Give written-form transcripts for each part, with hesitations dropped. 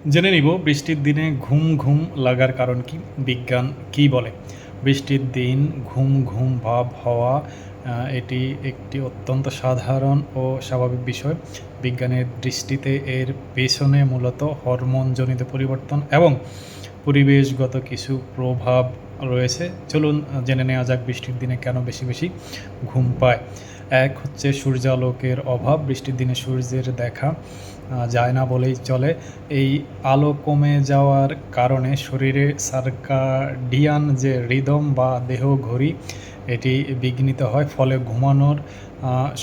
জেনে নিব বৃষ্টির দিনে ঘুম ঘুম লাগার কারণ কি, বিজ্ঞান কি বলে। বৃষ্টির দিন ঘুম ঘুম ভাব হওয়া এটি একটি অত্যন্ত সাধারণ ও স্বাভাবিক বিষয়। বিজ্ঞানের দৃষ্টিতে এর পেছনে মূলত হরমোনজনিত পরিবর্তন এবং পরিবেশগত কিছু প্রভাব রয়েছে। চলুন জেনে নেওয়া যাক বৃষ্টির দিনে কেন বেশি বেশি ঘুম পায়। এক হচ্ছে সূর্যালোকের অভাব। বৃষ্টির দিনে সূর্যের দেখা যায় না বলেই চলে। এই আলো কমে যাওয়ার কারণে শরীরে সার্কাডিয়ান যে রিদম বা দেহ ঘড়ি এটি বিঘ্নিত হয়, ফলে ঘুমানোর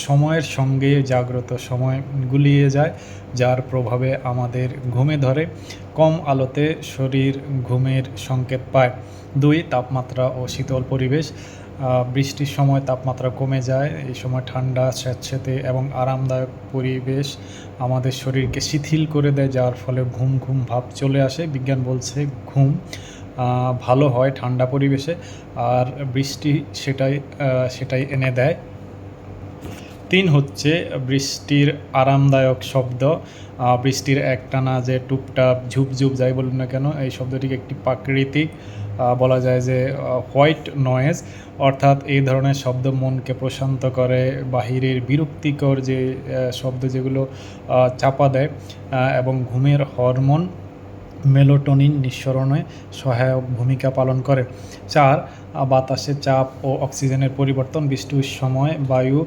সময়ের সঙ্গে জাগ্রত সময় গুলিয়ে যায়, যার প্রভাবে আমাদের ঘুমে ধরে। কম আলোতে শরীর ঘুমের সংকেত পায়। ২. তাপমাত্রা ও শীতল পরিবেশ। বৃষ্টির সময় তাপমাত্রা কমে যায়। এই সময় ঠান্ডা, স্যাঁতসেঁতে এবং আরামদায়ক পরিবেশ আমাদের শরীরকে শিথিল করে দেয়, যার ফলে ঘুম ঘুম ভাব চলে আসে। বিজ্ঞান বলছে ঘুম ভালো হয় ঠান্ডা পরিবেশে, আর বৃষ্টি সেটাই এনে দেয়। ৩ হচ্ছে বৃষ্টির আরামদায়ক শব্দ। বৃষ্টির একটানা যে টুপটাপ ঝুপঝুপ যাই বলুন না কেন, এই শব্দটিকে একটি প্রাকৃতিক বলা যায় যে হোয়াইট নয়েজ, অর্থাৎ এই ধরনের শব্দ মনকে প্রশান্ত করে। বাহিরের বিরক্তিকর যে শব্দ যেগুলো চাপা দেয় এবং ঘুমের হরমোন মেলাটোনিন নিঃসরণে সহায়ক ভূমিকা পালন করে। ৪. বাতাসে চাপ ও অক্সিজেনের পরিবর্তন। বৃষ্টির সময় বায়ু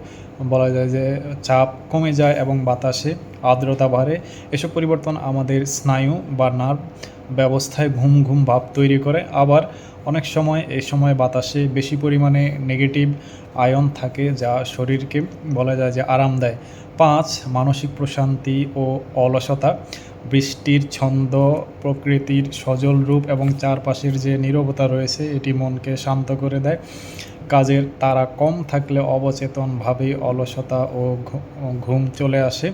বলা যায় যে চাপ কমে যায় এবং বাতাসে আর্দ্রতা বাড়ে। এসব পরিবর্তন আমাদের স্নায়ু বা নার্ভ ব্যবস্থায় ঘুম ঘুম ভাব তৈরি করে। আবার অনেক সময় এই সময় বাতাসে বেশি পরিমাণে নেগেটিভ আয়ন থাকে, যা শরীরকে বলা যায় যে আরাম দেয়। ৫. মানসিক প্রশান্তি ও অলসতা। বৃষ্টির ছন্দ, প্রকৃতির সজল রূপ এবং চারপাশের যে নীরবতা রয়েছে এটি মনকে শান্ত করে দেয়। কাজের তাড়া কম থাকলে অবচেতনভাবেই অলসতা ও ঘুম চলে আসে।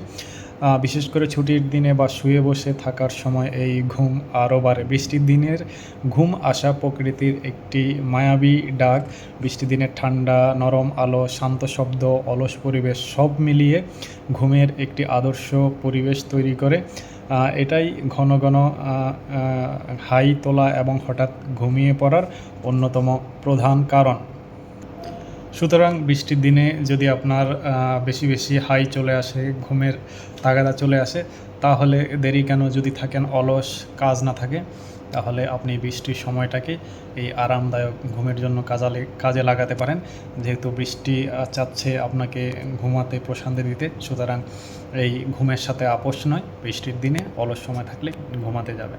বিশেষ করে ছুটির দিনে বা শুয়ে বসে থাকার সময় এই ঘুম আরও বাড়ে। বৃষ্টির দিনের ঘুম আসা প্রকৃতির একটি মায়াবী ডাক। বৃষ্টির দিনের ঠান্ডা, নরম আলো, শান্ত শব্দ, অলস পরিবেশ সব মিলিয়ে ঘুমের একটি আদর্শ পরিবেশ তৈরি করে। এটাই ঘন ঘন হাই তোলা এবং হঠাৎ ঘুমিয়ে পড়ার অন্যতম প্রধান কারণ। সুতরাং বৃষ্টির দিনে যদি আপনার বেশি বেশি হাই চলে আসে, ঘুমের তাগাদা চলে আসে, তাহলে দেরি কেন, যদি থাকেন অলস, কাজ না থাকে, তাহলে আপনি বৃষ্টির সময়টাকে এই আরামদায়ক ঘুমের জন্য কাজে লাগাতে পারেন। যেহেতু বৃষ্টি চাচ্ছে আপনাকে ঘুমাতে প্রশান্তি দিতে, সুতরাং এই ঘুমের সাথে আপোষ নয়, বৃষ্টির দিনে অলস সময় থাকলে ঘুমাতে যাবে।